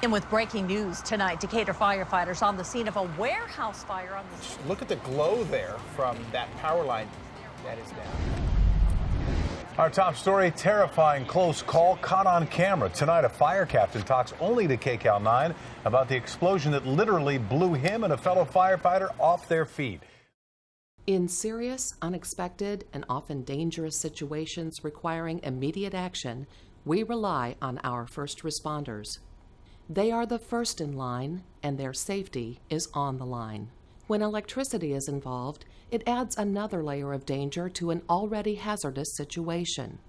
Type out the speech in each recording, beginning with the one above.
And with breaking news tonight, Decatur firefighters on the scene of a warehouse fire on the... Look at the glow there from that power line that is down. Our top story, terrifying close call caught on camera. Tonight, a fire captain talks only to KCAL 9 about the explosion that literally blew him and a fellow firefighter off their feet. In serious, unexpected, and often dangerous situations requiring immediate action, we rely on our first responders. They are the first in line, and their safety is on the line. When electricity is involved, it adds another layer of danger to an already hazardous situation.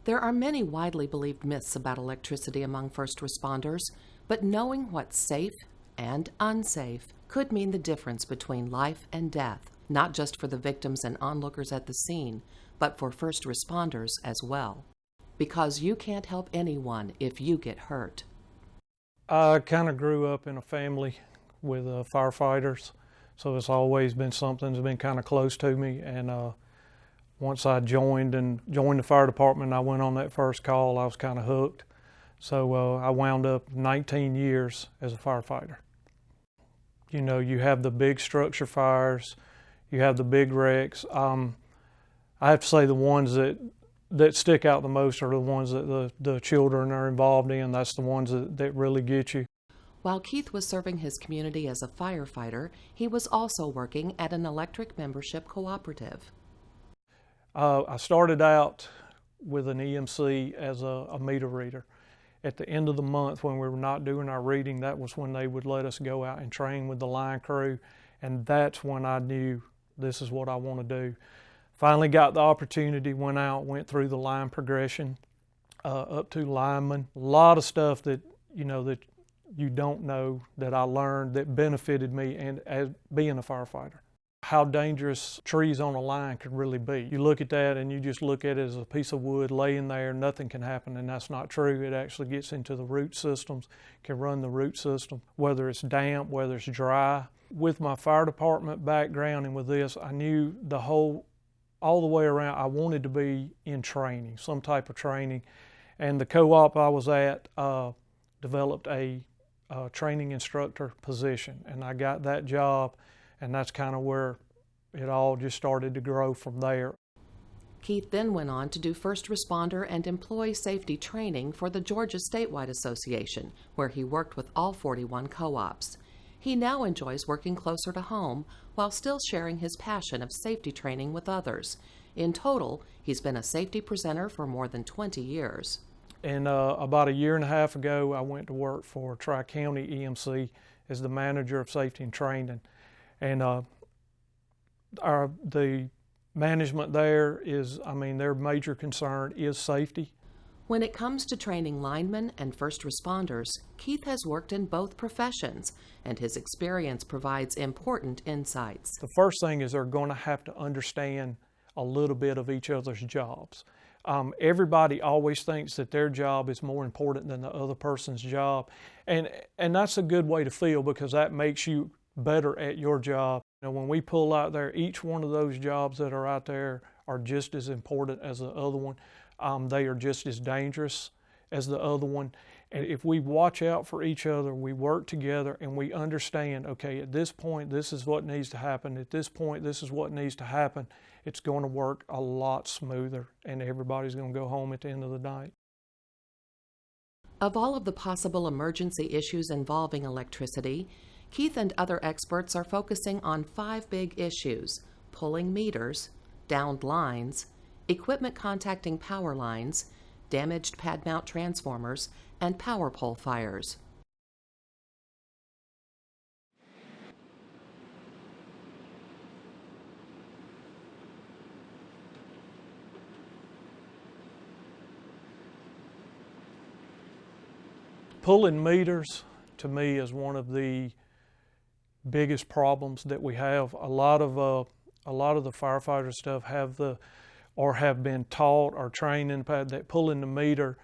There are many widely believed myths about electricity among first responders, but knowing what's safe and unsafe could mean the difference between life and death, not just for the victims and onlookers at the scene, but for first responders as well. Because you can't help anyone if you get hurt. I kind of grew up in a family with firefighters, so it's always been something that's been kind of close to me. And once I joined the fire department, I went on that first call, I was kind of hooked. So I wound up 19 years as a firefighter. You know, you have the big structure fires, you have the big wrecks. I have to say the ones that stick out the most are the ones that the children are involved in. That's the ones that really get you. While Keith was serving his community as a firefighter, he was also working at an electric membership cooperative. I started out with an EMC as a meter reader. At the end of the month, when we were not doing our reading, that was when they would let us go out and train with the line crew, and that's when I knew this is what I want to do. Finally got the opportunity, went out, went through the line progression up to lineman. A lot of stuff that you don't know that I learned that benefited me and as being a firefighter. How dangerous trees on a line could really be. You look at that and you just look at it as a piece of wood laying there, nothing can happen, and that's not true. It actually gets into the root systems, can run the root system, whether it's damp, whether it's dry. With my fire department background and with this, I knew all the way around, I wanted to be in training, some type of training. And the co-op I was at developed a training instructor position, and I got that job, and that's kind of where it all just started to grow from there. Keith then went on to do first responder and employee safety training for the Georgia Statewide Association, where he worked with all 41 co-ops. He now enjoys working closer to home while still sharing his passion of safety training with others. In total, he's been a safety presenter for more than 20 years. And about a year and a half ago, I went to work for Tri-County EMC as the manager of safety and training. And the management there is, their major concern is safety. When it comes to training linemen and first responders, Keith has worked in both professions, and his experience provides important insights. The first thing is they're going to have to understand a little bit of each other's jobs. Everybody always thinks that their job is more important than the other person's job, and that's a good way to feel, because that makes you better at your job. When we pull out there, each one of those jobs that are out there are just as important as the other one. They are just as dangerous as the other one. And if we watch out for each other, we work together, and we understand, okay, at this point, this is what needs to happen. At this point, this is what needs to happen. It's going to work a lot smoother, and everybody's going to go home at the end of the night. Of all of the possible emergency issues involving electricity, Keith and other experts are focusing on 5 big issues: pulling meters, downed lines, equipment contacting power lines, damaged pad mount transformers, and power pole fires. Pulling meters, to me, is one of the biggest problems that we have. A lot of the firefighter stuff have been taught or trained in the past that pulling the meter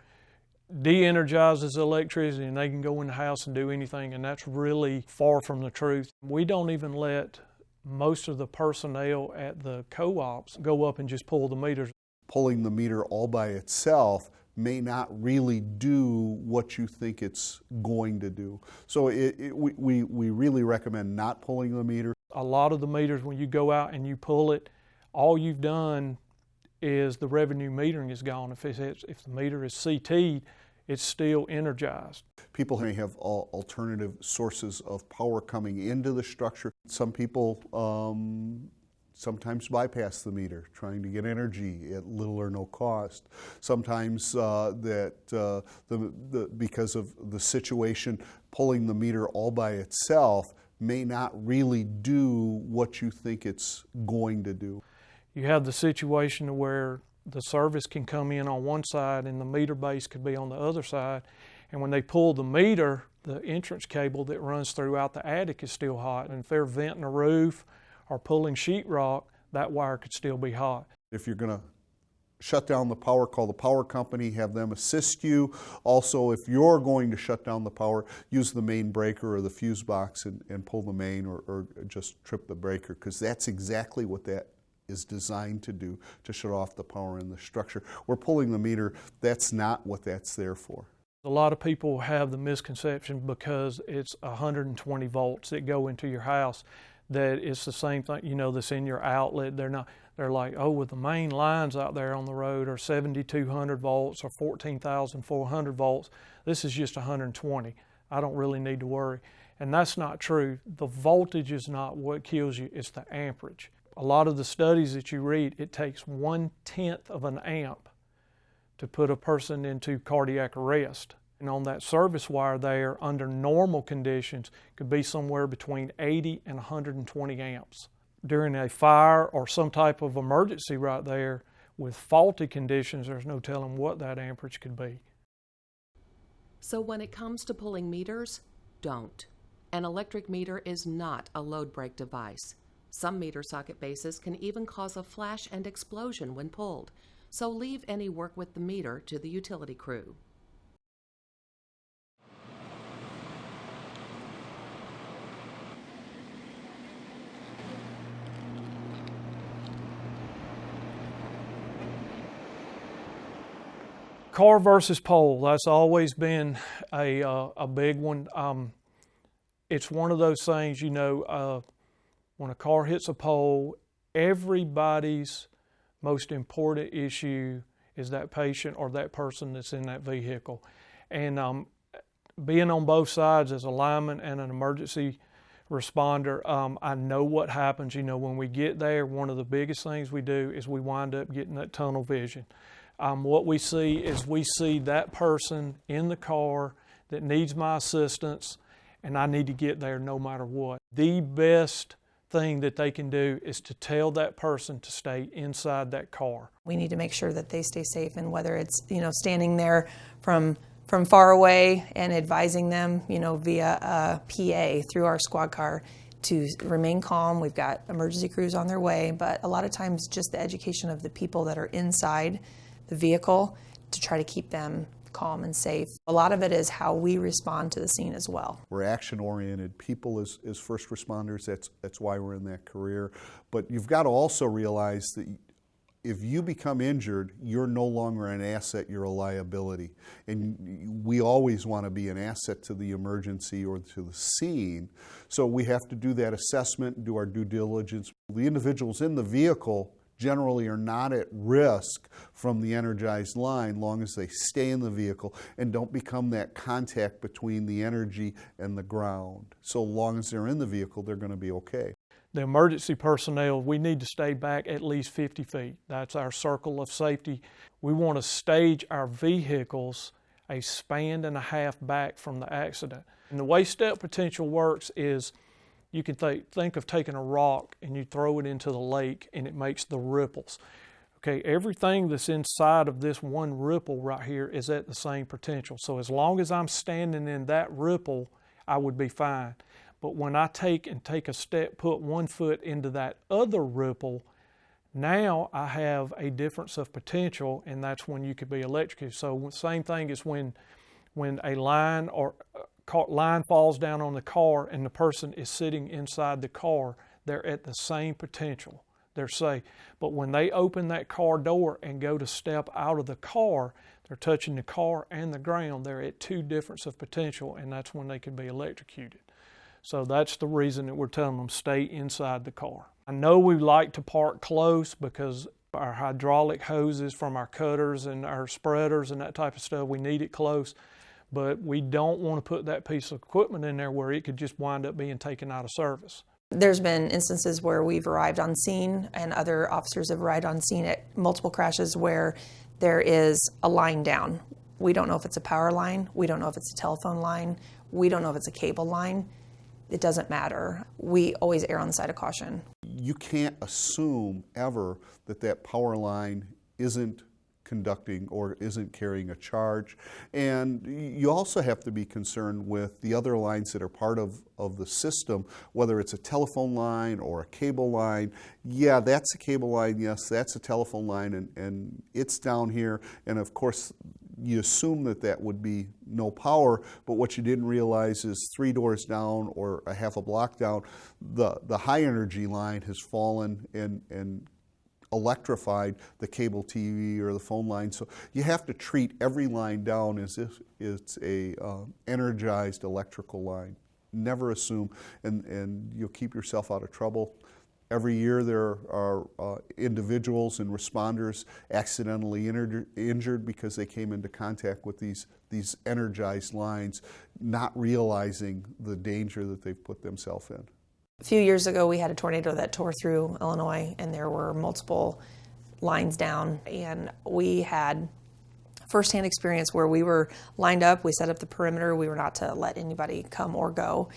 de-energizes electricity and they can go in the house and do anything, and that's really far from the truth. We don't even let most of the personnel at the co-ops go up and just pull the meters. Pulling the meter all by itself may not really do what you think it's going to do. So we really recommend not pulling the meter. A lot of the meters, when you go out and you pull it, all you've done is the revenue metering is gone. If the meter is CT'd, it's still energized. People may have alternative sources of power coming into the structure. Some people sometimes bypass the meter, trying to get energy at little or no cost. Sometimes because of the situation, pulling the meter all by itself may not really do what you think it's going to do. You have the situation where the service can come in on one side and the meter base could be on the other side. And when they pull the meter, the entrance cable that runs throughout the attic is still hot. And if they're venting a roof or pulling sheetrock, that wire could still be hot. If you're going to shut down the power, call the power company, have them assist you. Also, if you're going to shut down the power, use the main breaker or the fuse box and pull the main, or just trip the breaker, because that's exactly what that is designed to do, to shut off the power in the structure. We're pulling the meter, that's not what that's there for. A lot of people have the misconception because it's 120 volts that go into your house that it's the same thing, you know, that's in your outlet. They're like, oh, well, the main lines out there on the road are 7,200 volts or 14,400 volts. This is just 120. I don't really need to worry. And that's not true. The voltage is not what kills you, it's the amperage. A lot of the studies that you read, it takes 1/10 of an amp to put a person into cardiac arrest. And on that service wire there, under normal conditions, could be somewhere between 80 and 120 amps. During a fire or some type of emergency right there, with faulty conditions, there's no telling what that amperage could be. So when it comes to pulling meters, don't. An electric meter is not a load break device. Some meter socket bases can even cause a flash and explosion when pulled, so leave any work with the meter to the utility crew. Car versus pole, that's always been a big one. It's one of those things, you know, when a car hits a pole, everybody's most important issue is that patient or that person that's in that vehicle. And being on both sides as a lineman and an emergency responder, I know what happens. You know, when we get there, one of the biggest things we do is we wind up getting that tunnel vision. What we see is we see that person in the car that needs my assistance, and I need to get there no matter what. The best thing that they can do is to tell that person to stay inside that car. We need to make sure that they stay safe, and whether it's, you know, standing there from far away and advising them, you know, via a PA through our squad car to remain calm. We've got emergency crews on their way, but a lot of times just the education of the people that are inside the vehicle to try to keep them calm and safe. A lot of it is how we respond to the scene as well. We're action-oriented people as first responders. That's why we're in that career. But you've got to also realize that if you become injured, you're no longer an asset, you're a liability. And we always want to be an asset to the emergency or to the scene. So we have to do that assessment, do our due diligence. The individuals in the vehicle generally are not at risk from the energized line, long as they stay in the vehicle and don't become that contact between the energy and the ground. So long as they're in the vehicle, they're going to be okay. The emergency personnel, we need to stay back at least 50 feet. That's our circle of safety. We want to stage our vehicles a span and a half back from the accident. And the way step potential works is you can think of taking a rock and you throw it into the lake and it makes the ripples. Okay, everything that's inside of this one ripple right here is at the same potential. So as long as I'm standing in that ripple, I would be fine. But when I take a step, put 1 foot into that other ripple, now I have a difference of potential, and that's when you could be electrocuted. So same thing as when a line or line falls down on the car and the person is sitting inside the car, they're at the same potential. They're safe. But when they open that car door and go to step out of the car, they're touching the car and the ground, they're at 2 difference of potential, and that's when they could be electrocuted. So that's the reason that we're telling them stay inside the car. I know we like to park close because our hydraulic hoses from our cutters and our spreaders and that type of stuff, we need it close, but we don't want to put that piece of equipment in there where it could just wind up being taken out of service. There's been instances where we've arrived on scene and other officers have arrived on scene at multiple crashes where there is a line down. We don't know if it's a power line, we don't know if it's a telephone line, we don't know if it's a cable line. It doesn't matter. We always err on the side of caution. You can't assume ever that that power line isn't conducting or isn't carrying a charge. And you also have to be concerned with the other lines that are part of the system, whether it's a telephone line or a cable line. Yeah, that's a cable line, yes, that's a telephone line, and it's down here. And of course, you assume that that would be no power, but what you didn't realize is 3 doors down or a half a block down, the high energy line has fallen and electrified the cable TV or the phone line. So you have to treat every line down as if it's a energized electrical line. Never assume, and you'll keep yourself out of trouble. Every year there are individuals and responders accidentally injured because they came into contact with these energized lines, not realizing the danger that they've put themselves in. A few years ago, we had a tornado that tore through Illinois, and there were multiple lines down, and we had firsthand experience where we were lined up, we set up the perimeter, we were not to let anybody come or go,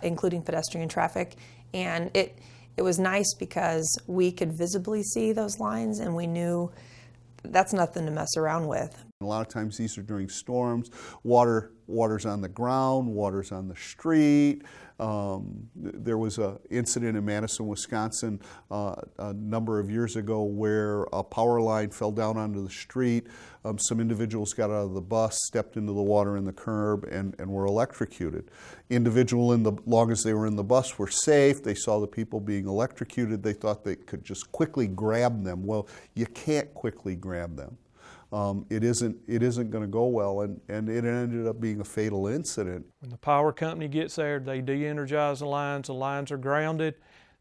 including pedestrian traffic, and it was nice because we could visibly see those lines, and we knew that's nothing to mess around with. A lot of times these are during storms, water's on the ground, water's on the street. There was an incident in Madison, Wisconsin a number of years ago where a power line fell down onto the street. Some individuals got out of the bus, stepped into the water in the curb, and were electrocuted. Long as they were in the bus, were safe. They saw the people being electrocuted. They thought they could just quickly grab them. Well, you can't quickly grab them. It isn't going to go well, and it ended up being a fatal incident. When the power company gets there, they de-energize the lines are grounded,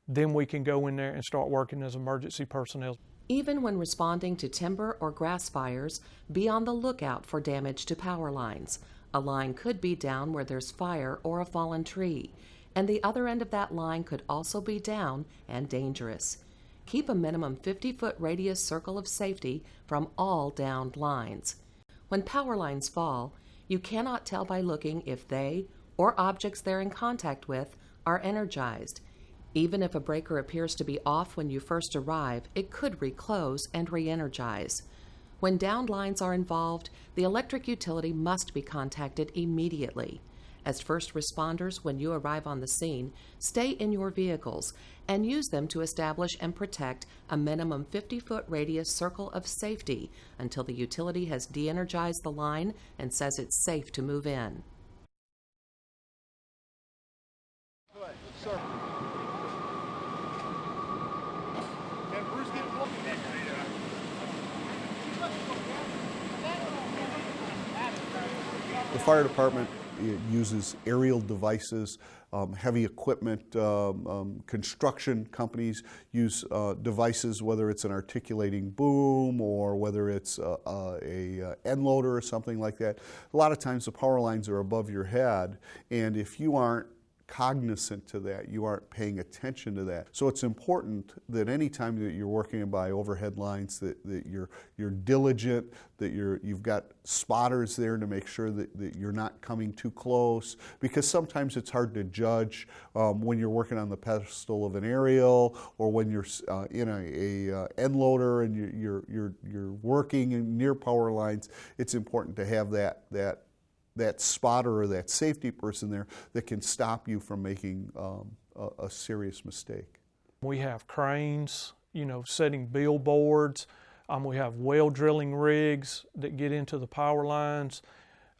then we can go in there and start working as emergency personnel. Even when responding to timber or grass fires, be on the lookout for damage to power lines. A line could be down where there's fire or a fallen tree, and the other end of that line could also be down and dangerous. Keep a minimum 50-foot radius circle of safety from all downed lines. When power lines fall, you cannot tell by looking if they or objects they're in contact with are energized. Even if a breaker appears to be off when you first arrive, it could reclose and re-energize. When downed lines are involved, the electric utility must be contacted immediately. As first responders, when you arrive on the scene, stay in your vehicles and use them to establish and protect a minimum 50-foot radius circle of safety until the utility has de-energized the line and says it's safe to move in. The fire department uses aerial devices, heavy equipment, construction companies use devices, whether it's an articulating boom or whether it's a end loader or something like that. A lot of times the power lines are above your head, and if you aren't cognizant to that, you aren't paying attention to that. So it's important that any time that you're working by overhead lines that you're diligent, that you've got spotters there to make sure that you're not coming too close, because sometimes it's hard to judge when you're working on the pedestal of an aerial or when you're in a end loader and you're working near power lines. It's important to have that spotter or that safety person there that can stop you from making a serious mistake. We have cranes, setting billboards. We have well drilling rigs that get into the power lines.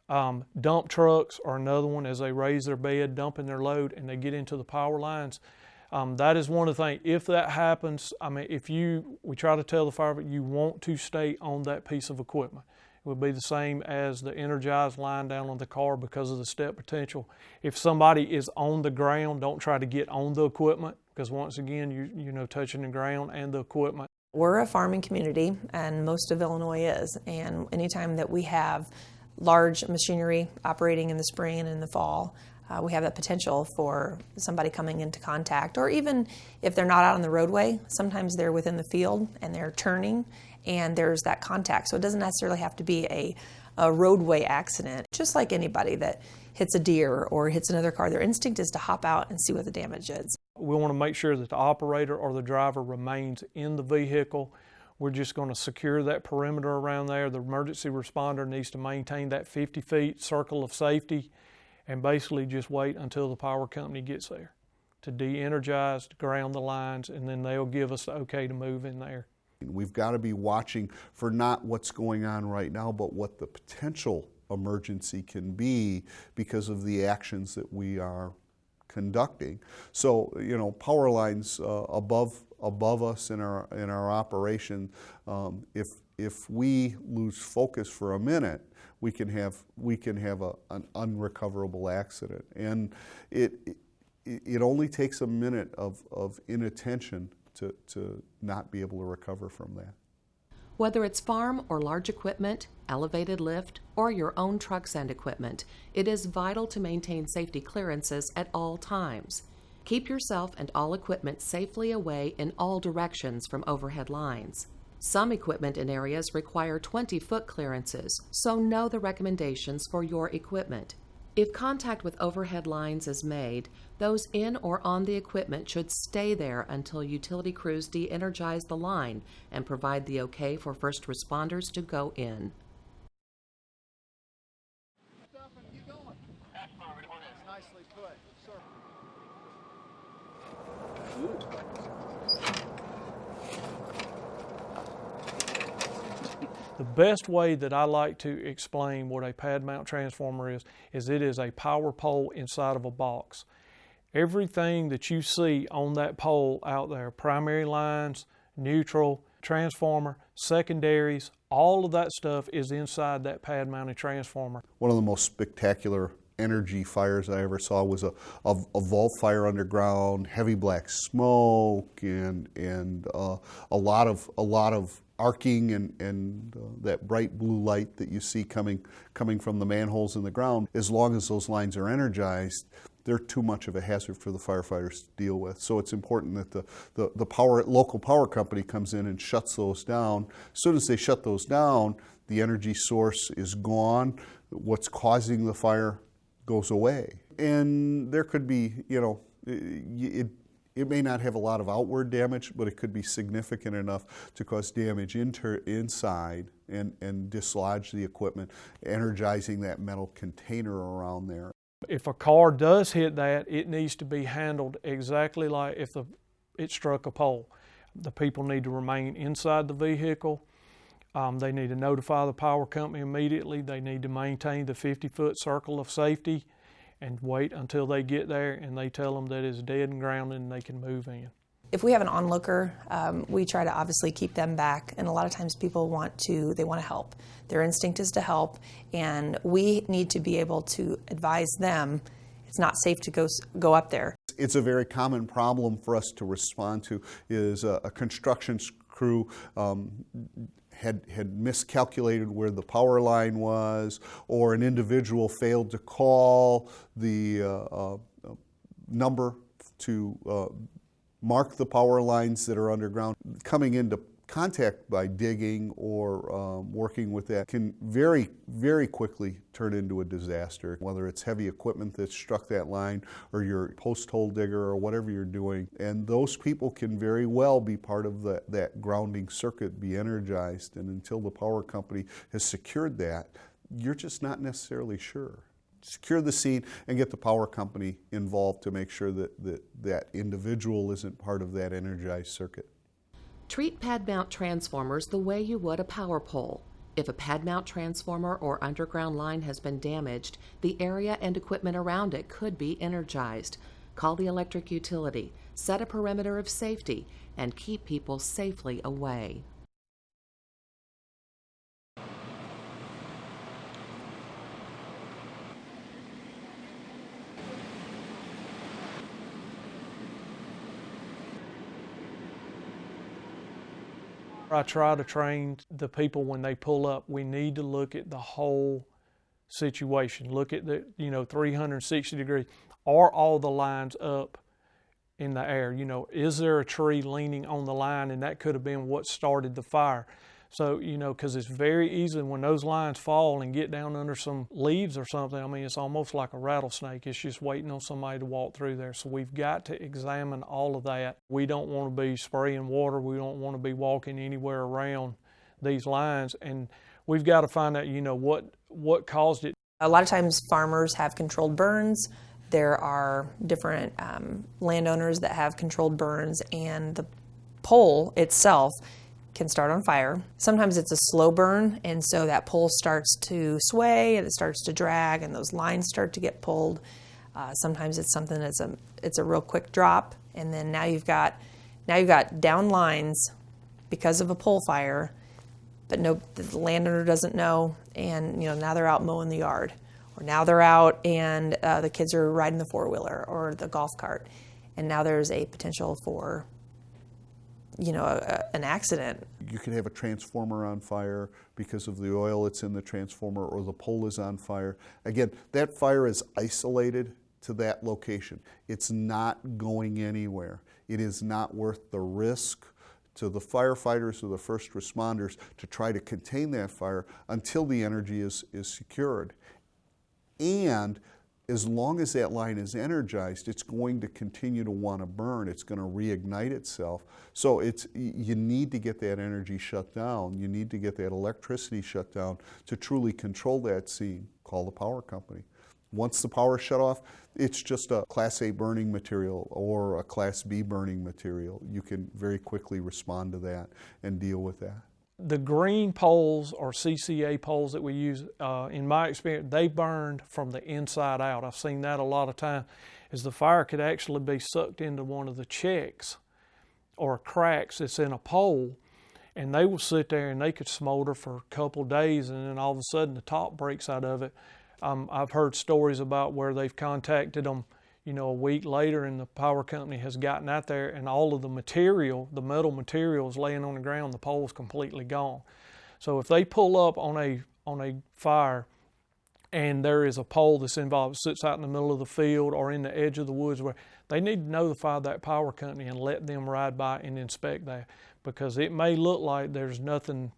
Dump trucks are another one as they raise their bed, dumping their load, and they get into the power lines. That is one of the things. If that happens, we try to tell the fire, you want to stay on that piece of equipment. would be the same as the energized line down on the car because of the step potential. If somebody is on the ground, don't try to get on the equipment, because once again, you're touching the ground and the equipment. We're a farming community, and most of Illinois is, and anytime that we have large machinery operating in the spring and in the fall, we have that potential for somebody coming into contact, or even if they're not out on the roadway, sometimes they're within the field and they're turning and there's that contact. So it doesn't necessarily have to be a roadway accident. Just like anybody that hits a deer or hits another car, their instinct is to hop out and see what the damage is. We want to make sure that the operator or the driver remains in the vehicle. We're just going to secure that perimeter around there. The emergency responder needs to maintain that 50 feet circle of safety and basically just wait until the power company gets there to de-energize, to ground the lines, and then they'll give us the okay to move in there. We've got to be watching for not what's going on right now, but what the potential emergency can be because of the actions that we are conducting. So, power lines above us in our operation, if we lose focus for a minute, we can have an unrecoverable accident, and it only takes a minute of inattention to not be able to recover from that. Whether it's farm or large equipment, elevated lift, or your own trucks and equipment, it is vital to maintain safety clearances at all times. Keep yourself and all equipment safely away in all directions from overhead lines. Some equipment in areas require 20-foot clearances, so know the recommendations for your equipment. If contact with overhead lines is made, those in or on the equipment should stay there until utility crews de-energize the line and provide the okay for first responders to go in. Nicely put, sir. The best way that I like to explain what a pad mount transformer is it is a power pole inside of a box. Everything that you see on that pole out there, primary lines, neutral, transformer, secondaries, all of that stuff is inside that pad mounted transformer. One of the most spectacular energy fires I ever saw was a vault fire underground, heavy black smoke, and a lot of arcing and that bright blue light that you see coming from the manholes in the ground. As long as those lines are energized, they're too much of a hazard for the firefighters to deal with. So it's important that the local power company comes in and shuts those down. As soon as they shut those down, the energy source is gone. What's causing the fire goes away. And there could be, it may not have a lot of outward damage, but it could be significant enough to cause damage inside and dislodge the equipment, energizing that metal container around there. If a car does hit that, it needs to be handled exactly like if it struck a pole. The people need to remain inside the vehicle. They need to notify the power company immediately. They need to maintain the 50-foot circle of safety and wait until they get there and they tell them that it's dead and grounded and they can move in. If we have an onlooker, we try to obviously keep them back, and a lot of times people want to help. Their instinct is to help, and we need to be able to advise them it's not safe to go up there. It's a very common problem for us to respond to is a construction crew had miscalculated where the power line was, or an individual failed to call the number to mark the power lines that are underground. Coming into contact by digging or working with that can very, very quickly turn into a disaster, whether it's heavy equipment that struck that line or your post hole digger or whatever you're doing. And those people can very well be part of that grounding circuit, be energized, and until the power company has secured that, you're just not necessarily sure. Secure the scene and get the power company involved to make sure that individual isn't part of that energized circuit. Treat pad mount transformers the way you would a power pole. If a pad mount transformer or underground line has been damaged, the area and equipment around it could be energized. Call the electric utility, set a perimeter of safety, and keep people safely away. I try to train the people when they pull up, we need to look at the whole situation. Look at the, 360 degrees. Are all the lines up in the air? Is there a tree leaning on the line, and that could have been what started the fire? So, because it's very easy when those lines fall and get down under some leaves or something, I mean, it's almost like a rattlesnake. It's just waiting on somebody to walk through there. So we've got to examine all of that. We don't want to be spraying water. We don't want to be walking anywhere around these lines. And we've got to find out, what caused it. A lot of times farmers have controlled burns. There are different landowners that have controlled burns, and the pole itself can start on fire. Sometimes it's a slow burn, and so that pole starts to sway and it starts to drag, and those lines start to get pulled. Sometimes it's something that's it's a real quick drop, and then now you've got down lines because of a pole fire, but the landowner doesn't know, and now they're out mowing the yard, or now they're out and the kids are riding the four-wheeler or the golf cart, and now there's a potential for an accident. You could have a transformer on fire because of the oil that's in the transformer, or the pole is on fire. Again, that fire is isolated to that location. It's not going anywhere. It is not worth the risk to the firefighters or the first responders to try to contain that fire until the energy is secured. And as long as that line is energized, it's going to continue to want to burn. It's going to reignite itself. So you need to get that energy shut down. You need to get that electricity shut down to truly control that scene. Call the power company. Once the power is shut off, it's just a Class A burning material or a Class B burning material. You can very quickly respond to that and deal with that. The green poles or CCA poles that we use, in my experience, they burned from the inside out. I've seen that a lot of times, is the fire could actually be sucked into one of the checks or cracks that's in a pole, and they will sit there and they could smolder for a couple days, and then all of a sudden the top breaks out of it. I've heard stories about where they've contacted them, a week later, and the power company has gotten out there, and all of the material, the metal material, is laying on the ground. The pole's completely gone. So if they pull up on a fire and there is a pole that's involved, sits out in the middle of the field or in the edge of the woods, where they need to notify that power company and let them ride by and inspect that, because it may look like there's nothing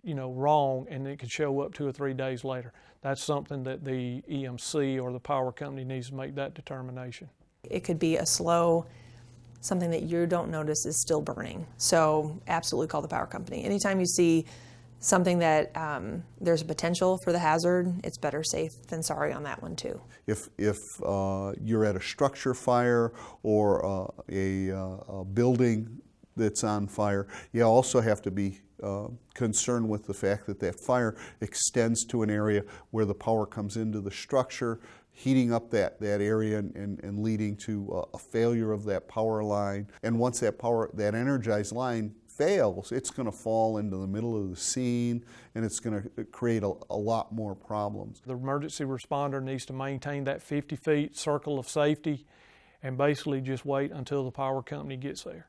wrong, and it could show up 2 or 3 days later. That's something that the EMC or the power company needs to make that determination. It could be something that you don't notice is still burning. So absolutely call the power company. Anytime you see something that there's a potential for the hazard, it's better safe than sorry on that one too. If you're at a structure fire or a building that's on fire, you also have to be concerned with the fact that that fire extends to an area where the power comes into the structure, heating up that area and leading to a failure of that power line. And once that energized line fails, it's going to fall into the middle of the scene, and it's going to create a lot more problems. The emergency responder needs to maintain that 50 feet circle of safety and basically just wait until the power company gets there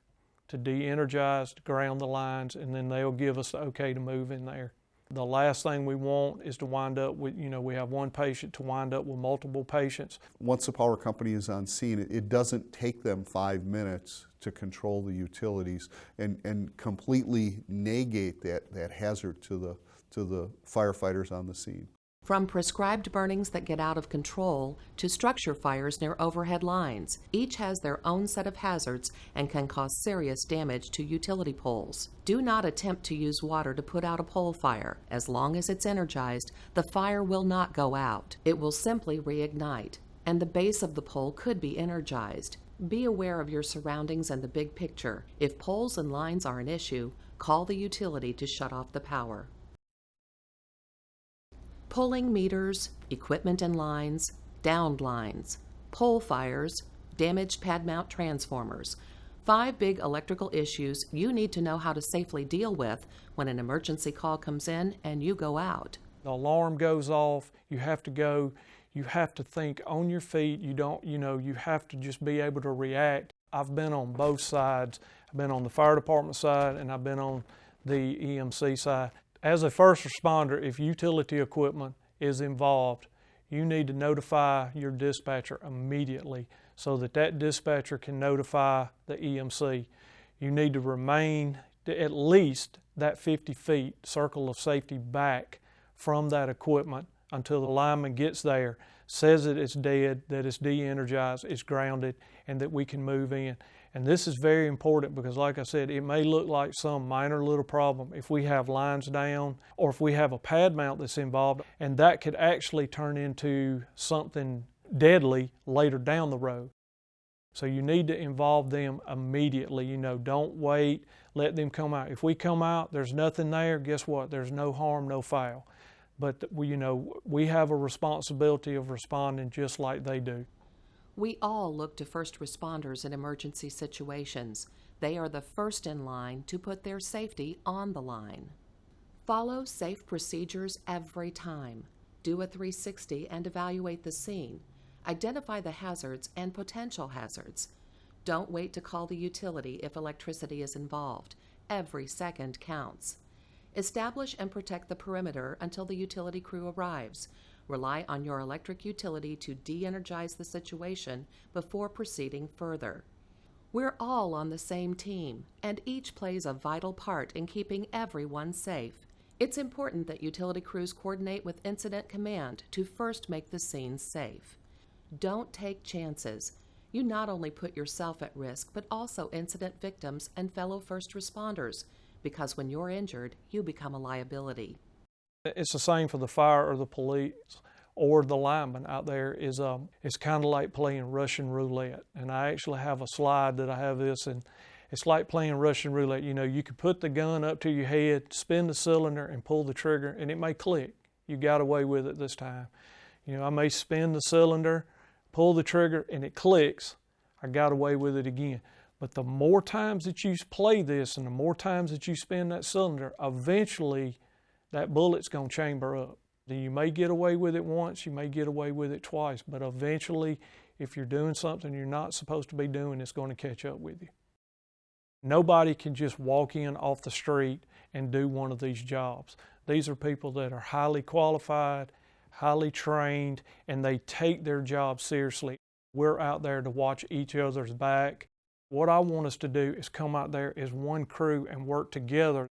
to de-energize, to ground the lines, and then they'll give us the okay to move in there. The last thing we want is to wind up with, we have one patient to wind up with multiple patients. Once the power company is on scene, it doesn't take them 5 minutes to control the utilities and completely negate that hazard to the firefighters on the scene. From prescribed burnings that get out of control to structure fires near overhead lines, each has their own set of hazards and can cause serious damage to utility poles. Do not attempt to use water to put out a pole fire. As long as it's energized, the fire will not go out. It will simply reignite, and the base of the pole could be energized. Be aware of your surroundings and the big picture. If poles and lines are an issue, call the utility to shut off the power. Pulling meters, equipment and lines, downed lines, pole fires, damaged pad mount transformers. 5 big electrical issues you need to know how to safely deal with when an emergency call comes in and you go out. The alarm goes off, you have to go, you have to think on your feet, you have to just be able to react. I've been on both sides. I've been on the fire department side and I've been on the EMC side. As a first responder, if utility equipment is involved, you need to notify your dispatcher immediately so that that dispatcher can notify the EMC. You need to remain at least that 50 feet circle of safety back from that equipment until the lineman gets there, says that it's dead, that it's de-energized, it's grounded, and that we can move in. And this is very important because, like I said, it may look like some minor little problem if we have lines down or if we have a pad mount that's involved, and that could actually turn into something deadly later down the road. So you need to involve them immediately. You know, don't wait, let them come out. If we come out, there's nothing there, guess what? There's no harm, no foul. But we have a responsibility of responding just like they do. We all look to first responders in emergency situations. They are the first in line to put their safety on the line. Follow safe procedures every time. Do a 360 and evaluate the scene. Identify the hazards and potential hazards. Don't wait to call the utility if electricity is involved. Every second counts. Establish and protect the perimeter until the utility crew arrives. Rely on your electric utility to de-energize the situation before proceeding further. We're all on the same team, and each plays a vital part in keeping everyone safe. It's important that utility crews coordinate with Incident Command to first make the scene safe. Don't take chances. You not only put yourself at risk, but also incident victims and fellow first responders, because when you're injured, you become a liability. It's the same for the fire or the police or the lineman out there. It's kind of like playing Russian roulette. And I actually have a slide that I have this, and it's like playing Russian roulette. You know, you could put the gun up to your head, spin the cylinder, and pull the trigger, and it may click. You got away with it this time. You know, I may spin the cylinder, pull the trigger, and it clicks. I got away with it again. But the more times that you play this and the more times that you spin that cylinder, eventually that bullet's going to chamber up. You may get away with it once, you may get away with it twice, but eventually, if you're doing something you're not supposed to be doing, it's going to catch up with you. Nobody can just walk in off the street and do one of these jobs. These are people that are highly qualified, highly trained, and they take their job seriously. We're out there to watch each other's back. What I want us to do is come out there as one crew and work together.